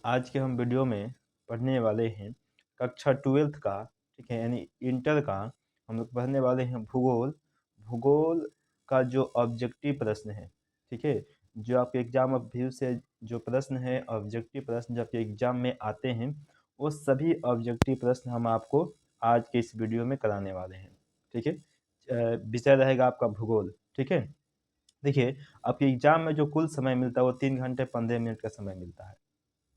आज के हम वीडियो में पढ़ने वाले हैं कक्षा 12th का, ठीक है, यानी इंटर का। हम लोग पढ़ने वाले हैं भूगोल। भूगोल का जो ऑब्जेक्टिव प्रश्न है, ठीक है, जो आपके एग्जाम ऑफ व्यू से जो प्रश्न है, ऑब्जेक्टिव प्रश्न जो आपके एग्जाम में आते हैं, वो सभी ऑब्जेक्टिव प्रश्न हम आपको आज के इस वीडियो में कराने वाले हैं। ठीक है, विषय रहेगा आपका भूगोल। ठीक है, देखिए, आपके एग्जाम में जो कुल समय मिलता है वो 3 घंटे 15 मिनट का समय मिलता है।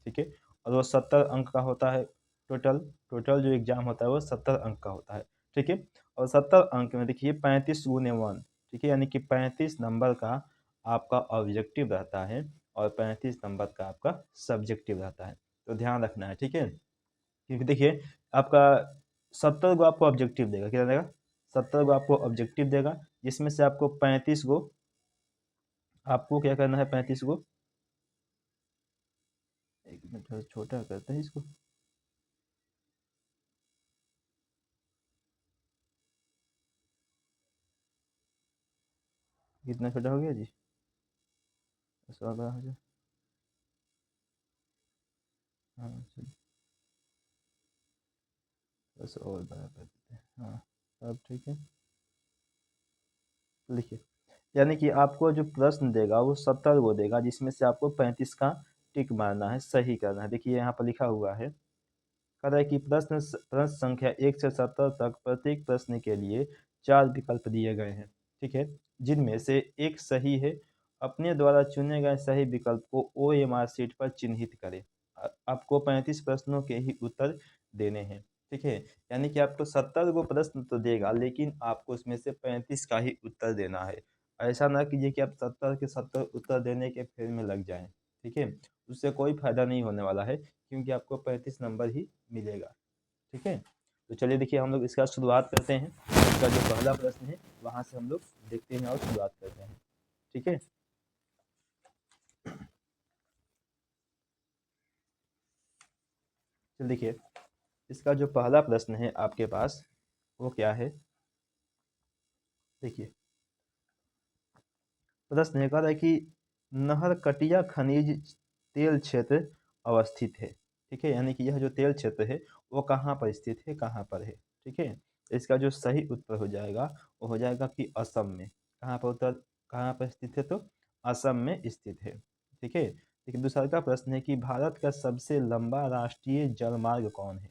ठीक है, और वो 70 अंक का होता है। टोटल टोटल जो एग्जाम होता है वो 70 अंक का होता है। ठीक है, और 70 अंक में देखिए 35 × 1, ठीक है, यानी कि 35 नंबर का आपका ऑब्जेक्टिव रहता है और 35 नंबर का आपका सब्जेक्टिव रहता है। तो ध्यान रखना है, ठीक है, क्योंकि देखिए आपका 70 गो आपको ऑब्जेक्टिव देगा। क्या देगा? 70 गो आपको ऑब्जेक्टिव देगा, जिसमें से आपको 35 गो आपको क्या करना है, 35 गो। एक मिनट, थोड़ा छोटा करते हैं इसको। कितना छोटा हो गया जी? 16,000। हाँ चलिए, बस और बड़ा कर देते हैं। हाँ, अब ठीक है। लिखिए, यानी कि आपको जो प्रश्न देगा वो 70 गो देगा, जिसमें से आपको 35 का टिक मारना है, सही करना है। देखिए यहाँ पर लिखा हुआ है, कह रहा है कि प्रश्न संख्या 1 से 70 तक प्रत्येक प्रश्न के लिए 4 विकल्प दिए गए हैं। ठीक है, जिनमें से एक सही है। अपने द्वारा चुने गए सही विकल्प को OMR शीट पर चिन्हित करें। आपको 35 प्रश्नों के ही उत्तर देने हैं। ठीक है, यानी कि आपको 70 गो प्रश्न तो देगा, लेकिन आपको उसमें से 35 का ही उत्तर देना है। ऐसा ना कीजिए कि आप 70 के 70 उत्तर देने के फेर में लग जाएं। ठीक है, उससे कोई फायदा नहीं होने वाला है, क्योंकि आपको 35 नंबर ही मिलेगा। ठीक है, तो चलिए देखिए, हम लोग इसका शुरुआत करते हैं। इसका जो पहला प्रश्न है वहां से हम लोग देखते हैं और शुरुआत करते हैं। ठीक है, चलिए देखिए, इसका जो पहला प्रश्न है आपके पास वो क्या है। देखिए, प्रश्न ये कह रहा है कि नहरकटिया खनिज तेल क्षेत्र अवस्थित है। ठीक है, यानी कि यह जो तेल क्षेत्र है वो कहाँ पर स्थित है, कहाँ पर है। ठीक है, इसका जो सही उत्तर हो जाएगा वो हो जाएगा कि असम में। कहाँ पर उत्तर, कहाँ पर स्थित है, तो असम में स्थित है। ठीक है, लेकिन दूसरा का प्रश्न है कि भारत का सबसे लंबा राष्ट्रीय जलमार्ग कौन है।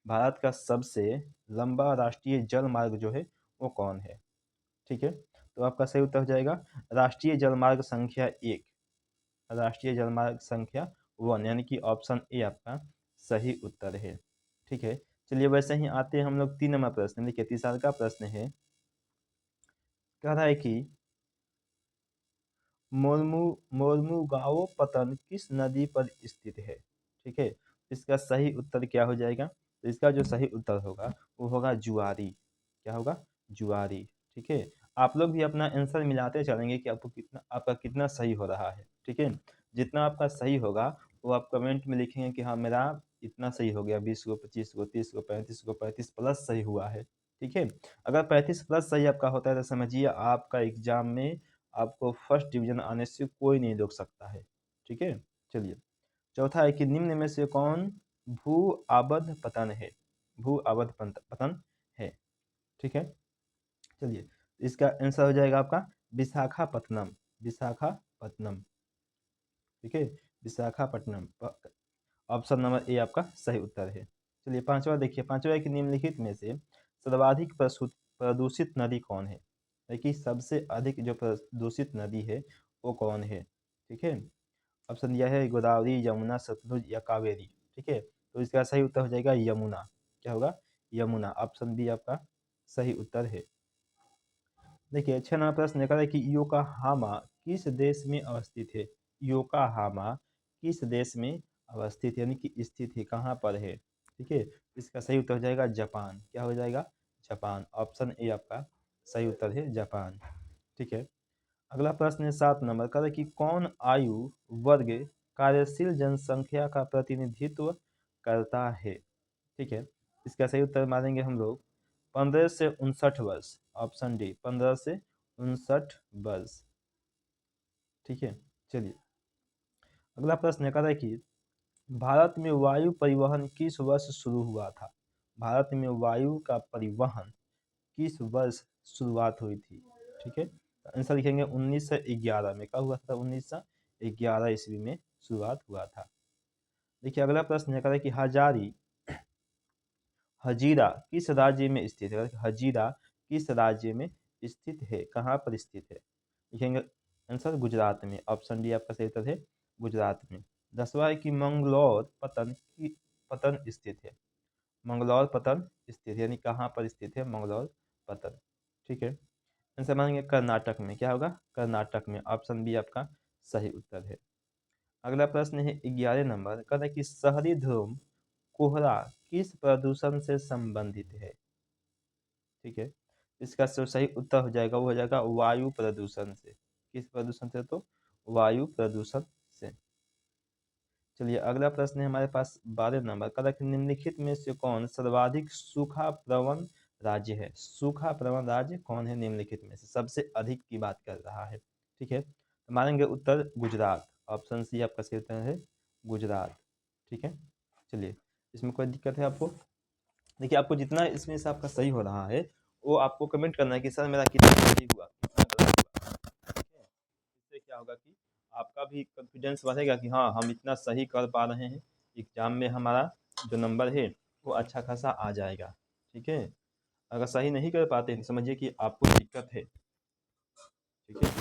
भारत का सबसे लंबा राष्ट्रीय जलमार्ग जो है वो कौन है। ठीक है, तो आपका सही उत्तर हो जाएगा राष्ट्रीय जलमार्ग संख्या 1, राष्ट्रीय जलमार्ग संख्या 1, यानी कि ऑप्शन ए आपका सही उत्तर है। ठीक है, चलिए वैसे ही आते हैं हम लोग 3 नंबर प्रश्न। देखिए, तीसरा का प्रश्न है, कह रहा है कि मोरमू मोरमुगाओ पतन किस नदी पर स्थित है। ठीक है, इसका सही उत्तर क्या हो जाएगा, तो इसका जो सही उत्तर होगा वो होगा जुआरी। क्या होगा? जुआरी। ठीक है, आप लोग भी अपना आंसर मिलाते चलेंगे कि आपको कितना, आपका कितना सही हो रहा है। ठीक है, जितना आपका सही होगा वो आप कमेंट में लिखेंगे कि हाँ मेरा इतना सही हो गया, 20 गो, 25 गो, 30 गो, 35 गो, 35 प्लस सही हुआ है। ठीक है, अगर 35 प्लस सही आपका होता है तो समझिए आपका एग्जाम में आपको फर्स्ट डिवीजन आने से कोई नहीं रोक सकता है। ठीक है, चलिए, चौथा है कि निम्न में से कौन भू आबद्ध पतन है। भू आबद्ध पतन है। ठीक है, चलिए, इसका आंसर हो जाएगा आपका विशाखापत्तनम। विशाखापत्तनम। ठीक है, विशाखापट्टनम। ऑप्शन नंबर ए आपका सही उत्तर है। चलिए पांचवा देखिए, पांचवा है कि निम्नलिखित में से सर्वाधिक प्रदूषित नदी कौन है। देखिए, सबसे अधिक जो प्रदूषित नदी है वो कौन है। ठीक है, ऑप्शन दिया है गोदावरी, यमुना, सतलुज या कावेरी। ठीक है, तो इसका सही उत्तर हो जाएगा यमुना। क्या होगा? यमुना। ऑप्शन बी आपका सही उत्तर है। देखिए, 6 नंबर प्रश्न निकला है कि योकोहामा किस देश में अवस्थित है। योकोहामा किस देश में अवस्थित, यानी कि स्थित है, कहाँ पर है। ठीक है, इसका सही उत्तर हो जाएगा जापान। क्या हो जाएगा? जापान। ऑप्शन ए आपका सही उत्तर है, जापान। ठीक है, अगला प्रश्न है 7 नंबर का, कि कौन आयु वर्ग कार्यशील जनसंख्या का प्रतिनिधित्व करता है। ठीक है, इसका सही उत्तर मारेंगे हम लोग 15 से 59 वर्ष। ऑप्शन डी 15 से 59 वर्ष। ठीक है, चलिए, अगला प्रश्न है, कह रहा है कि भारत में वायु परिवहन किस वर्ष शुरू हुआ था? भारत में वायु का परिवहन किस वर्ष शुरुआत हुई थी? ठीक है, तो आंसर लिखेंगे 1911 में। कब हुआ था? 1911 ईस्वी में शुरुआत हुआ था। देखिए अगला प्रश्न है, कह रहा है कि हजीरा किस राज्य में स्थित है? हजीरा किस राज्य में स्थित है? कहाँ पर स्थित है? लिखेंगे आंसर गुजरात में। ऑप्शन डी आपका सही उत्तर है, गुजरात में। 10वां है कि मंगलौर पतन स्थित है। मंगलौर पतन स्थित है, यानी कहाँ पर स्थित है मंगलौर पतन? ठीक है, आंसर मानेंगे कर्नाटक में। क्या होगा? कर्नाटक में। ऑप्शन बी आपका सही उत्तर है। अगला प्रश्न है 11 नंबर, कहता है कि शहरी धूम कोहरा किस प्रदूषण से संबंधित है? ठीक है, इसका जो सही उत्तर हो जाएगा वो हो जाएगा वायु प्रदूषण से। किस प्रदूषण से? तो वायु प्रदूषण से। चलिए अगला प्रश्न है हमारे पास 12 नंबर का, निम्नलिखित में से कौन सर्वाधिक सूखा प्रवण राज्य है? सूखा प्रवण राज्य कौन है निम्नलिखित में से? सबसे अधिक की बात कर रहा है। ठीक है, तो मानेंगे उत्तर गुजरात। ऑप्शन सी आपका सही उत्तर है, गुजरात। ठीक है, चलिए इसमें कोई दिक्कत है आपको? देखिए आपको जितना इसमें से आपका सही हो रहा है वो आपको कमेंट करना है कि सर मेरा कितना सही हुआ, कितना गलत हुआ। ठीक है, इससे क्या होगा कि आपका भी कॉन्फिडेंस बढ़ेगा कि हाँ हम इतना सही कर पा रहे हैं, एग्जाम में हमारा जो नंबर है वो अच्छा खासा आ जाएगा। ठीक है, अगर सही नहीं कर पाते हैं समझिए कि आपको दिक्कत है। ठीक है,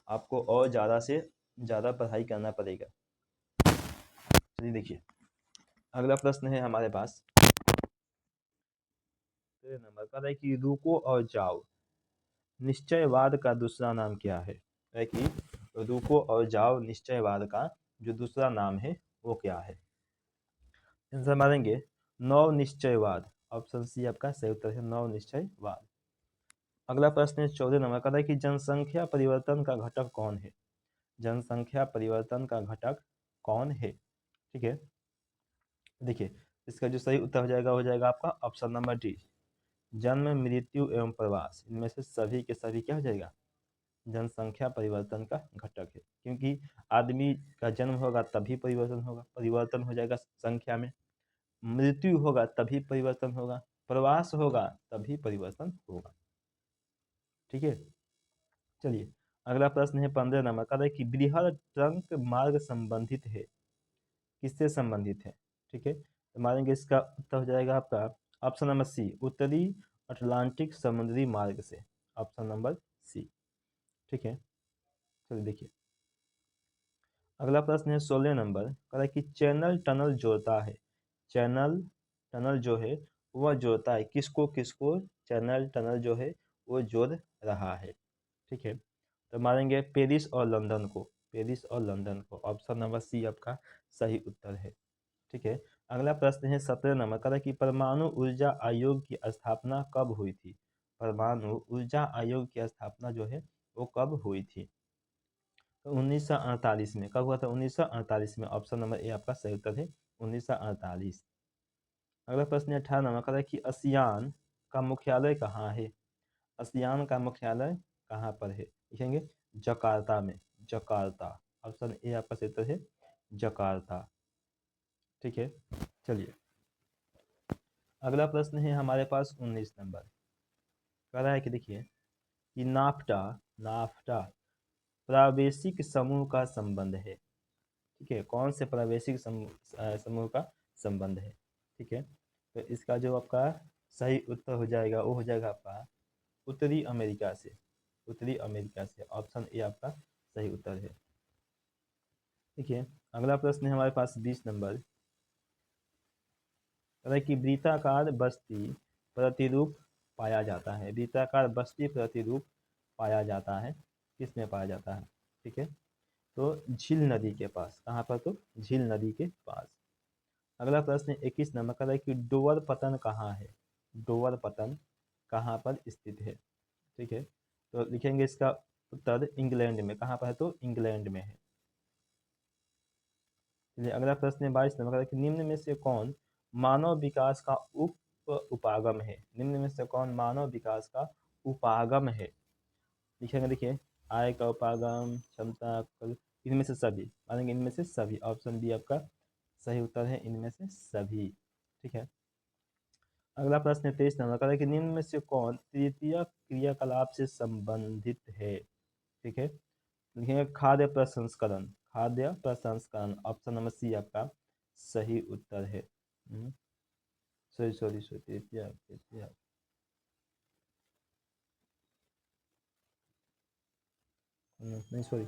आपको और ज़्यादा से ज़्यादा पढ़ाई करना पड़ेगा। चलिए देखिए अगला प्रश्न है हमारे पास, नंबर का है कि रुको और जाओ निश्चयवाद का दूसरा नाम क्या है? है कि रुको और जाओ निश्चयवाद का जो दूसरा नाम है वो क्या है? आंसर मारेंगे नव निश्चयवाद। ऑप्शन सी आपका सही उत्तर है, नव निश्चयवाद। अगला प्रश्न है 14 नंबर का है कि जनसंख्या परिवर्तन का घटक कौन है? जनसंख्या परिवर्तन का घटक कौन है? ठीक है, देखिए इसका जो सही उत्तर हो जाएगा आपका ऑप्शन नंबर डी, जन्म मृत्यु एवं प्रवास। इनमें से सभी के सभी क्या हो जाएगा? जनसंख्या परिवर्तन का घटक है, क्योंकि आदमी का जन्म होगा तभी परिवर्तन हो जाएगा संख्या में, मृत्यु होगा तभी परिवर्तन होगा, प्रवास होगा तभी परिवर्तन होगा। ठीक है, चलिए अगला प्रश्न है 15 नंबर का, कि बृहद ट्रंक मार्ग संबंधित है, किससे संबंधित है? ठीक है, तो मानेंगे इसका उत्तर हो जाएगा आपका ऑप्शन नंबर सी, उत्तरी अटलांटिक समुद्री मार्ग से। Option number C. ठीक है, चलिए देखिए अगला प्रश्न है 16 नंबर का, कि चैनल टनल जोड़ता है। चैनल टनल जो है वह जोड़ता है किसको किसको? चैनल टनल जो है वो जोड़ रहा है। ठीक है, तो मारेंगे पेरिस और लंदन को। पेरिस और लंदन को। ऑप्शन नंबर सी आपका सही उत्तर है। ठीक है, अगला प्रश्न है 17 नंबर का, कि परमाणु ऊर्जा आयोग की स्थापना कब हुई थी? परमाणु ऊर्जा आयोग की स्थापना जो है वो कब हुई थी? तो 1948 में। कब हुआ था? 1948 में। ऑप्शन नंबर ए आपका सही उत्तर है, 1948। अगला प्रश्न है 18 नंबर का, कि आसियान का मुख्यालय कहाँ है? आसियान का मुख्यालय कहाँ पर है? लिखेंगे जकार्ता में। जकार्ता। ऑप्शन ए आपका सही उत्तर है, जकार्ता। ठीक है, चलिए अगला प्रश्न है हमारे पास 19 नंबर। कह रहा है कि देखिए कि नाफ्टा नाफ्टा प्रादेशिक समूह का संबंध है। ठीक है, कौन से प्रादेशिक समूह का संबंध है? ठीक है, तो इसका जो आपका सही उत्तर हो जाएगा वो हो जाएगा आपका उत्तरी अमेरिका से। उत्तरी अमेरिका से। ऑप्शन ए आपका सही उत्तर है। देखिए अगला प्रश्न है हमारे पास 20 नंबर, कि वृत्ताकार बस्ती प्रतिरूप पाया जाता है। वृत्ताकार बस्ती प्रतिरूप पाया जाता है, किस में पाया जाता है? ठीक है, तो झील नदी के पास। कहाँ पर? तो झील नदी के पास। अगला प्रश्न 21 नंबर का है कि डोवर पतन कहाँ है? डोवर पतन कहाँ पर स्थित है? ठीक है, तो लिखेंगे इसका उत्तर इंग्लैंड में। कहाँ पर है? तो इंग्लैंड में है। चलिए अगला प्रश्न 22 नंबर का है कि निम्न में से कौन मानव विकास का उपागम है? निम्न में से कौन मानव विकास का उपागम है? लिखेंगे देखिए आय का उपागम, क्षमता, इनमें से सभी। मानेंगे इनमें से सभी। ऑप्शन बी आपका सही उत्तर है इनमें से सभी। ठीक है, अगला प्रश्न 23 नंबर का है कि निम्न में से कौन तृतीय क्रियाकलाप से संबंधित है। ठीक है, लिखेंगे खाद्य प्रसंस्करण, खाद्य प्रसंस्करण, ऑप्शन नंबर सी आपका सही उत्तर है। सॉरी सॉरी सॉरी, तृतीय तृतीय नहीं सॉरी,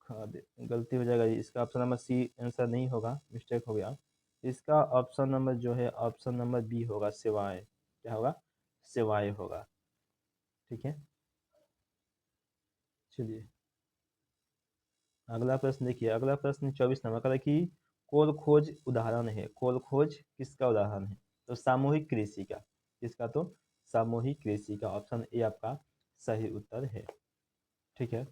खाद्य गलती हो जाएगा, इसका ऑप्शन नंबर सी आंसर नहीं होगा, मिस्टेक हो गया। इसका ऑप्शन नंबर जो है ऑप्शन नंबर बी होगा, सेवाएं। क्या होगा, सेवाएं होगा। ठीक है, चलिए अगला प्रश्न देखिए, अगला प्रश्न 24 नंबर का है कि कोल खोज उदाहरण है। कोल खोज किसका उदाहरण है, तो सामूहिक कृषि का। किसका, तो सामूहिक कृषि का, ऑप्शन ए आपका सही उत्तर है। ठीक है,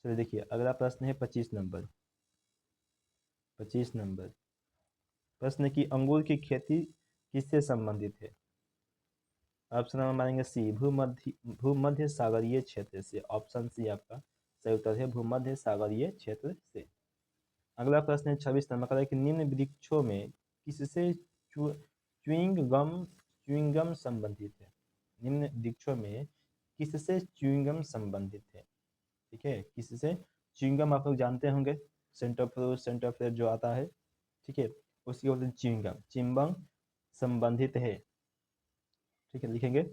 चलिए देखिए अगला प्रश्न है 25 नंबर। 25 नंबर प्रश्न की अंगूर की खेती किससे संबंधित है। ऑप्शन नंबर मानेंगे सी, भूमध्य सागरीय क्षेत्र से, ऑप्शन सी आपका सही उत्तर है, भूमध्य सागरीय क्षेत्र से। अगला प्रश्न है 26 नंबर का है कि निम्न वृक्षों में किससे च्युइंगम संबंधित है। निम्न वृक्षों में किससे च्युइंगम संबंधित है। ठीक है, किससे, च्युइंगम आप लोग जानते होंगे, सेंटर फ्रूट जो आता है। ठीक है, उसकी बोलते हैं च्युइंगम, चिम्बम संबंधित है। ठीक है, लिखेंगे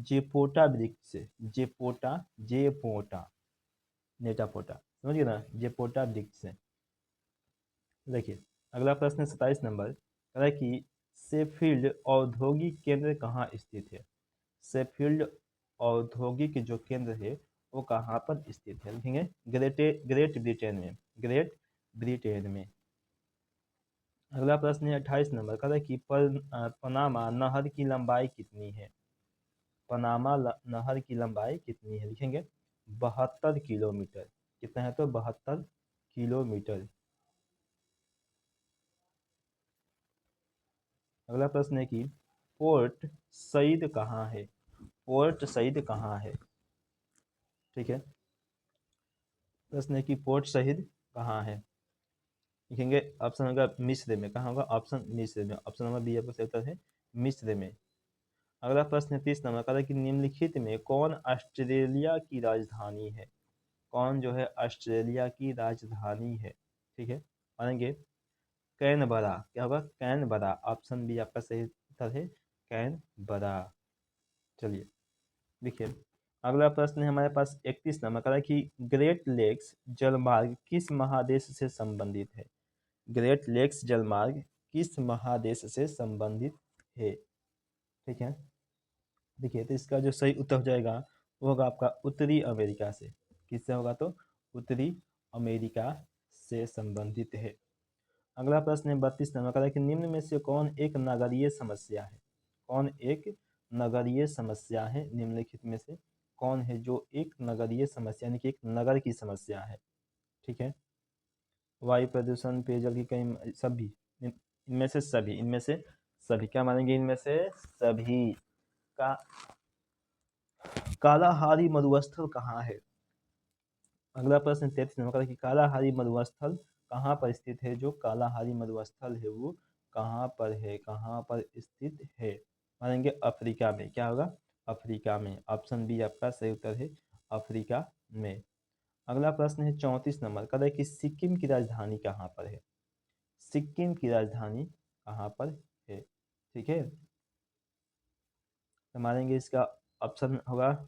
जेपोटा वृक्ष से, जेपोटा, जेपोटा, नेटापोटा, समझिए ना, जेपोटा वृक्ष से। देखिए अगला प्रश्न 27 नंबर कह रहा है कि शेफील्ड औद्योगिक केंद्र कहाँ स्थित है। शेफील्ड औद्योगिक जो केंद्र है वो कहाँ पर स्थित है, लिखेंगे ग्रेट ब्रिटेन में, ग्रेट ब्रिटेन में। अगला प्रश्न है 28 नंबर का है कि पनामा नहर की लंबाई कितनी है। पनामा नहर की लंबाई कितनी है, लिखेंगे 72 किलोमीटर। कितना है, तो 72 किलोमीटर। अगला प्रश्न है कि पोर्ट सईद कहाँ है। पोर्ट सईद कहाँ है। ठीक है, प्रश्न है कि पोर्ट सईद कहाँ है, लिखेंगे ऑप्शन होगा मिस्र में। कहाँ होगा, ऑप्शन मिस्र में, ऑप्शन नंबर बी आपका सही उत्तर है, मिस्र में। अगला प्रश्न है 30 नंबर का है कि निम्नलिखित में कौन ऑस्ट्रेलिया की राजधानी है। कौन जो है ऑस्ट्रेलिया की राजधानी है। ठीक है, मानेंगे कैनबरा। क्या होगा, कैनबरा, ऑप्शन बी आपका सही उत्तर है, कैनबरा। चलिए देखिए अगला प्रश्न है हमारे पास 31 नंबर का है कि ग्रेट लेक्स जलमार्ग किस महादेश से संबंधित है। ग्रेट लेक्स जलमार्ग किस महादेश से संबंधित है। ठीक है, देखिए तो इसका जो सही उत्तर हो जाएगा वो होगा आपका उत्तरी अमेरिका से। किससे होगा, तो उत्तरी अमेरिका से संबंधित है। अगला प्रश्न है 32 नंबर का है कि निम्न में से कौन एक नगरीय समस्या है। कौन एक नगरीय समस्या है, निम्नलिखित में से कौन है जो एक नगरीय समस्या यानी कि एक नगर की समस्या है। ठीक है, वायु प्रदूषण, पेयजल की कई, सभी, इनमें से सभी, इनमें से सभी, क्या मानेंगे, इनमें से सभी का। कालाहारी मरुस्थल कहाँ है। अगला प्रश्न 33 नंबर का है कि कालाहारी मरुस्थल कहाँ पर स्थित है। जो कालाहारी मरुस्थल है वो कहाँ पर है, कहाँ पर स्थित है, मानेंगे अफ्रीका में। क्या होगा, अफ्रीका में, ऑप्शन बी आपका सही उत्तर है, अफ्रीका में। अगला प्रश्न है 34 नंबर का है कि सिक्किम की राजधानी कहाँ पर है। सिक्किम की राजधानी कहाँ पर है। ठीक है, तो मानेंगे इसका ऑप्शन होगा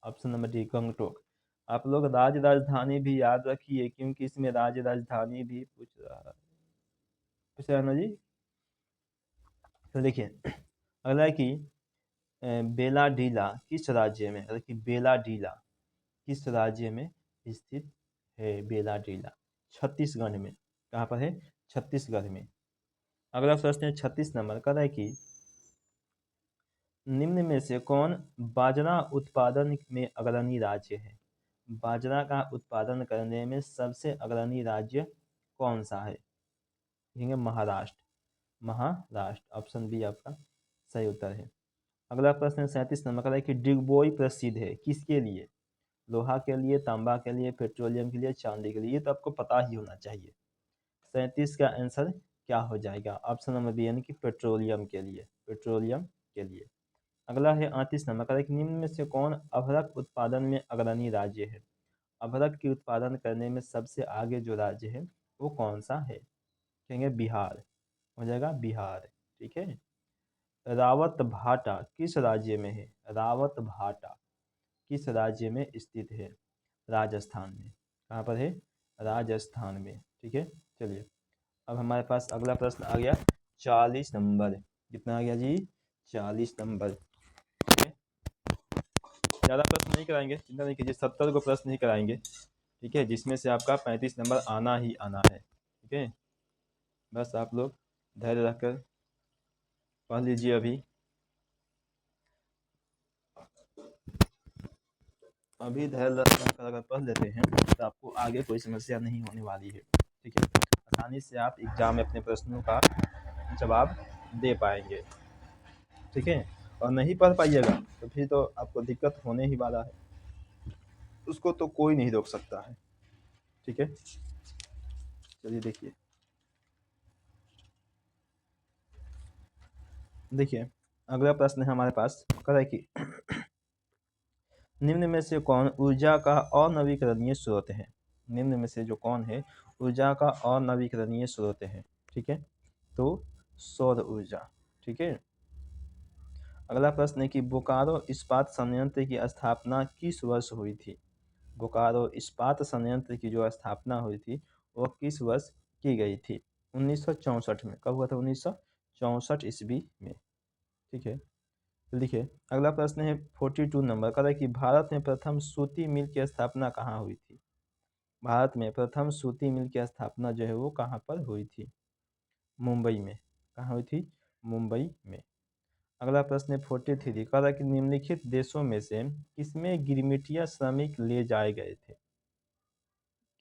ऑप्शन नंबर डी, गंगटोक। आप लोग राज्य राजधानी भी याद रखिए क्योंकि इसमें राज्य राजधानी भी पूछ रहा है ना जी। तो देखिए अगला है कि बेलाडीला किस राज्य में, मतलब कि बेलाडीला किस राज्य में स्थित है। बेलाडीला छत्तीसगढ़ में। कहाँ पर है, छत्तीसगढ़ में। अगला प्रश्न है 36 नंबर का है कि निम्न में से कौन बाजरा उत्पादन में अग्रणी राज्य है। बाजरा का उत्पादन करने में सबसे अग्रणी राज्य कौन सा है, कहेंगे महाराष्ट्र। महाराष्ट्र, ऑप्शन बी आपका सही उत्तर है। अगला प्रश्न 37 नंबर का है कि डिगबोई प्रसिद्ध है किसके लिए। लोहा के लिए, तांबा के लिए, पेट्रोलियम के लिए, चांदी के लिए। ये तो आपको पता ही होना चाहिए। 37 का आंसर क्या हो जाएगा? ऑप्शन नंबर बी यानी कि पेट्रोलियम के लिए, पेट्रोलियम के लिए। अगला है 38 नंबर का, निम्न में से कौन अभ्रक उत्पादन में अग्रणी राज्य है? अभ्रक की उत्पादन करने में सबसे आगे जो राज्य है वो कौन सा है? कहेंगे बिहार, हो जाएगा बिहार। ठीक है। रावत भाटा किस राज्य में है? रावत भाटा किस राज्य में स्थित है? राजस्थान में। कहाँ पर है? राजस्थान में। ठीक है। चलिए अब हमारे पास अगला प्रश्न आ गया 40 नंबर। कितना आ गया जी? 40 नंबर। ठीक है। ज़्यादा प्रश्न नहीं कराएंगे, चिंता नहीं कीजिए, 70 को प्रश्न नहीं कराएंगे। ठीक है, जिसमें से आपका 35 नंबर आना ही आना है। ठीक है, बस आप लोग धैर्य रखकर पढ़ लीजिए। अभी धैर्य रखकर अगर पढ़ लेते हैं तो आपको आगे कोई समस्या नहीं होने वाली है। ठीक है, आसानी से आप एग्जाम में अपने प्रश्नों का जवाब दे पाएंगे। ठीक है, और नहीं पढ़ पाइएगा तो फिर तो आपको दिक्कत होने ही वाला है, उसको तो कोई नहीं रोक सकता है। ठीक है, चलिए देखिए अगला प्रश्न है हमारे पास, कह रहा है कि निम्न में से कौन ऊर्जा का अनवीकरणीय स्रोत है? निम्न में से जो कौन है ऊर्जा का अनवीकरणीय स्रोत है? ठीक है, तो सौर ऊर्जा। ठीक है। अगला प्रश्न है कि बोकारो इस्पात संयंत्र की स्थापना किस वर्ष हुई थी? बोकारो इस्पात संयंत्र की जो स्थापना हुई थी वो किस वर्ष की गई थी? 1964 में। कब हुआ था? 1964 ईस्वी में। ठीक है, तो देखिए अगला प्रश्न है 42 नंबर का, है कि भारत में प्रथम सूती मिल की स्थापना कहाँ हुई थी? भारत में प्रथम सूती मिल की स्थापना जो है वो कहाँ पर हुई थी? मुंबई में। कहाँ हुई थी? मुंबई में। अगला प्रश्न है 43 का, है कि निम्नलिखित देशों में से किसमें गिरमिटिया श्रमिक ले जाए गए थे?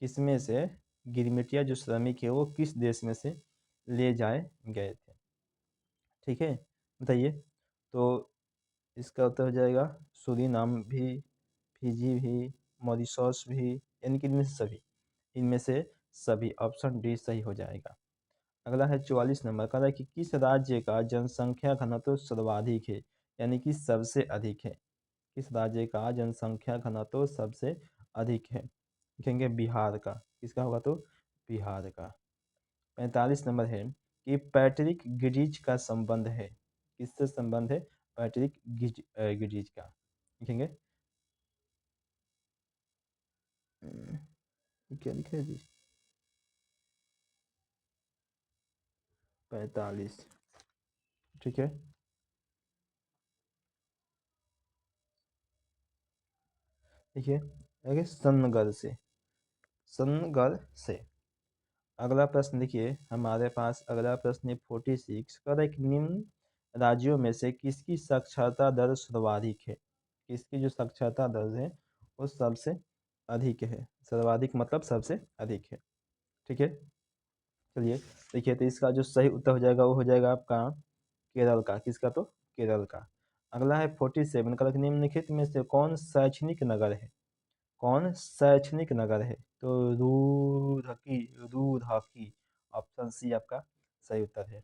किसमें से गिरमिटिया जो श्रमिक है वो किस देश में से ले जाए गए थे? ठीक है, बताइए। तो इसका उत्तर हो जाएगा सूरीनाम भी, फिजी भी, मॉरिशस भी, यानी कि इनमें से सभी ऑप्शन डी सही हो जाएगा। अगला है 44 नंबर का, है कि किस राज्य का जनसंख्या घनत्व सर्वाधिक है, यानी कि सबसे अधिक है? किस राज्य का जनसंख्या घनत्व सबसे अधिक है? लिखेंगे बिहार का। किसका होगा? तो बिहार का। 45 नंबर है कि पैट्रिक गिरीज का संबंध है, किससे संबंध है? पैट्रिक गिरीज का। लिखेंगे क्या लिखा है जी? 45। ठीक है, देखिए आगे सनगढ़ से, सनगढ़ से। अगला प्रश्न देखिए हमारे पास, अगला प्रश्न है 46 का, है कि निम्न राज्यों में से किसकी साक्षरता दर सर्वाधिक है? किसकी जो साक्षरता दर है वो सबसे अधिक है? सर्वाधिक मतलब सबसे अधिक है। ठीक है, चलिए देखिए तो इसका जो सही उत्तर हो जाएगा वो हो जाएगा आपका केरल का। किसका? तो केरल का। अगला है 47 का, निम्नलिखित में से कौन शैक्षणिक नगर है? कौन शैक्षणिक नगर है? तो रूरकी, रूरकी। ऑप्शन सी आपका सही उत्तर है।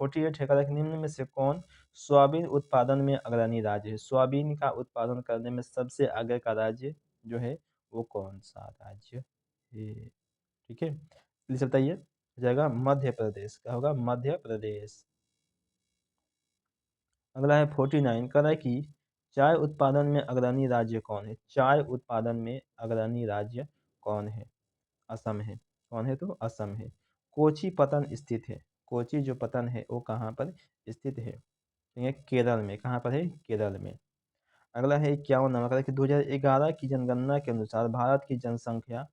48 है का, निम्न में से कौन सोयाबीन उत्पादन में अग्रणी राज्य है? सोयाबीन का उत्पादन करने में सबसे आगे का राज्य जो है वो कौन सा राज्य है? ठीक है, प्लीज बताइए। हो जाएगा मध्य प्रदेश। क्या होगा? मध्य प्रदेश। अगला है 49 का, है कि चाय उत्पादन में अग्रणी राज्य कौन है? चाय उत्पादन में अग्रणी राज्य कौन है? असम है। कौन है? तो असम है। कोची पतन स्थित है। कोची जो पतन है वो कहाँ पर स्थित है? ये केरल में। कहाँ पर है? केरल में। अगला है 51 नंबर का, कि 2011 की जनगणना के अनुसार भारत की जनसंख्या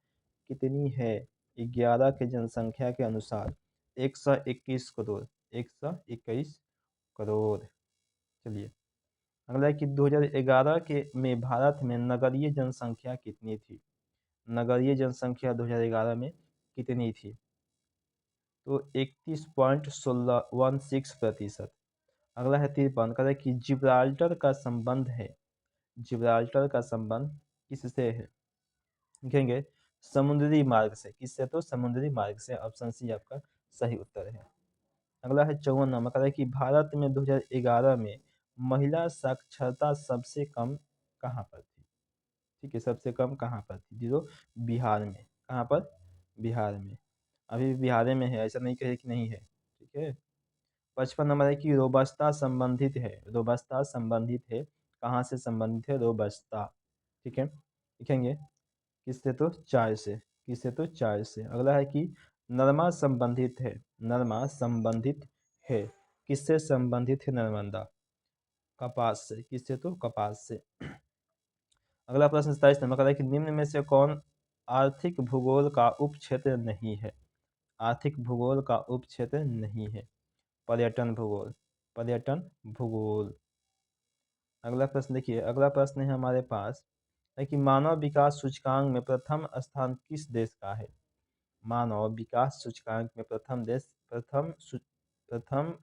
कितनी है? 11 की जनसंख्या के अनुसार 121 करोड़। 121 करोड़। चलिए अगला है कि 2011 के में भारत में नगरीय जनसंख्या कितनी थी? नगरीय जनसंख्या 2011 में कितनी थी? तो 31.16 अगला है 53 का, कि जिब्राल्टर का संबंध है, जिब्राल्टर का संबंध किससे है? लिखेंगे समुद्री मार्ग से। किससे? तो समुद्री मार्ग से। ऑप्शन सी आपका सही उत्तर है। अगला है 54 नंबर का है कि भारत में 2011 में महिला साक्षरता सबसे कम कहाँ पर थी? ठीक है, सबसे कम कहाँ पर थी? जीरो, बिहार में। कहाँ पर? बिहार में। अभी भी बिहार में है, ऐसा नहीं कहे कि नहीं है। ठीक है। 55 नंबर है कि रोबस्ता संबंधित है। रोबस्ता संबंधित है, कहाँ से संबंधित है? रोबस्ता। ठीक है, लिखेंगे किससे? तो चाय से। किससे? तो चाय से। अगला है कि नरमा संबंधित है। नरमा संबंधित है, किससे संबंधित है नर्मदा? कपास से। किससे? तो कपास से। अगला प्रश्न 27 नंबर का है कि निम्न में से कौन आर्थिक भूगोल का उप क्षेत्र नहीं है? आर्थिक भूगोल का उप क्षेत्र नहीं है। पर्यटन भूगोल। पर्यटन भूगोल। अगला प्रश्न देखिए, अगला प्रश्न है हमारे पास है कि मानव विकास सूचकांक में प्रथम स्थान किस देश का है? मानव विकास सूचकांक में प्रथम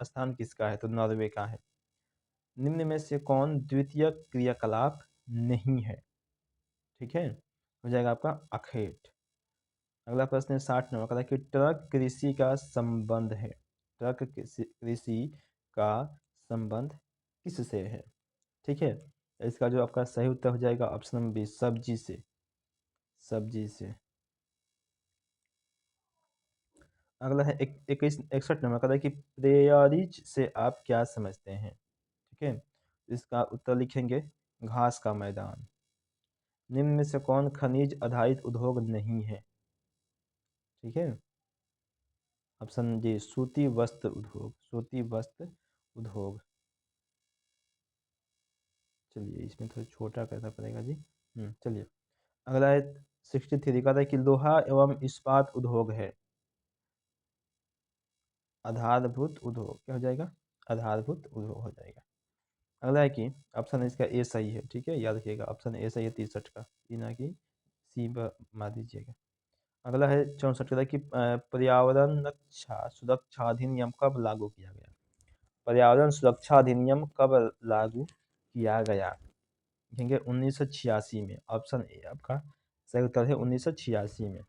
स्थान किसका है? तो नॉर्वे का है। निम्न में से कौन द्वितीय क्रियाकलाप नहीं है? ठीक है, हो जाएगा आपका अखेट। अगला प्रश्न है 60 नंबर का कि ट्रक कृषि का संबंध है। ट्रक कृषि का संबंध किससे है? ठीक है, इसका जो आपका सही उत्तर हो जाएगा ऑप्शन नंबर बी, सब्जी से। सब्जी से। अगला है 61 नंबर का कि प्रेयरिज से आप क्या समझते हैं? ठीक है, इसका उत्तर लिखेंगे घास का मैदान। निम्न में से कौन खनिज आधारित उद्योग नहीं है? ठीक है, ऑप्शन डी, सूती वस्त्र उद्योग। सूती वस्त्र उद्योग। चलिए, इसमें थोड़ा छोटा करना पड़ेगा जी। चलिए, अगला है 63 का था कि लोहा एवं इस्पात उद्योग है। आधारभूत उद्योग। क्या हो जाएगा? आधारभूत उद्योग हो जाएगा। अगला है कि ऑप्शन इसका ए सही है। ठीक है, याद रखिएगा ऑप्शन ए सही है 63 का, ये ना कि सी मार दीजिएगा। अगला है 64 का कि पर्यावरण सुरक्षा अधिनियम कब लागू किया गया? पर्यावरण सुरक्षा अधिनियम कब लागू किया गया? देखेंगे 1986 में। ऑप्शन ए आपका सही उत्तर है 1986 में।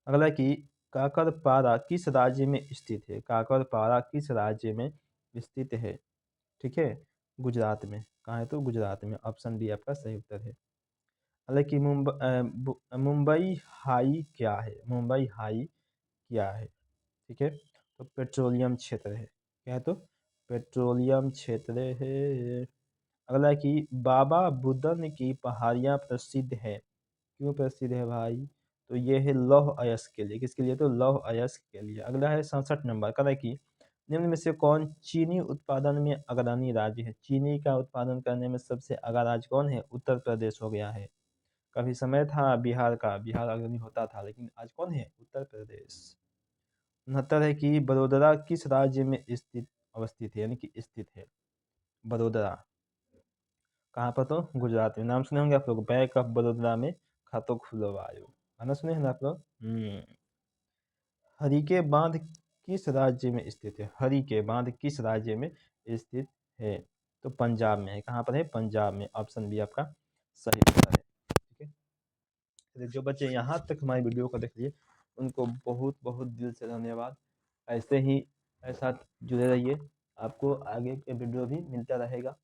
अगला कि काकरपारा किस राज्य में स्थित है? काकरपारा किस राज्य में स्थित है? ठीक है, गुजरात में। कहाँ है? तो गुजरात में। ऑप्शन बी आपका सही उत्तर है। हालांकि मुंबई हाई क्या है? मुंबई हाई क्या है? ठीक है, तो पेट्रोलियम क्षेत्र है। क्या है? तो पेट्रोलियम क्षेत्र है। अगला है कि बाबा बुदन की पहाड़ियाँ प्रसिद्ध है। क्यों प्रसिद्ध है भाई? तो ये है लौह अयस्क के लिए। किसके लिए? तो लौह अयस्क के लिए। अगला है 67 नंबर का कि निम्न में से कौन चीनी उत्पादन में अग्रणी राज्य है? चीनी का उत्पादन करने में सबसे अग्रणी राज्य कौन है? उत्तर प्रदेश हो गया है। कभी समय था बिहार का, बिहार अग्रणी होता था, लेकिन आज कौन है? उत्तर प्रदेश। 69 है कि बड़ोदरा किस राज्य में अवस्थित है, यानी कि स्थित है? बड़ोदरा कहाँ पर? तो गुजरात में। नाम सुने होंगे आप लोग, बैंक ऑफ बड़ोदरा में खातों खुलवायो, है ना? सुने हैं ना आप लोग? हरिके बांध किस राज्य में स्थित है? हरिके बांध किस राज्य में स्थित है? तो पंजाब में है। कहाँ पर है? पंजाब में। ऑप्शन बी आपका सही उत्तर है। ठीक है, तो जो बच्चे यहाँ तक हमारी वीडियो को देख लिए उनको बहुत बहुत दिल से धन्यवाद। ऐसे ही ऐसा जुड़े रहिए, आपको आगे के वीडियो भी मिलता रहेगा।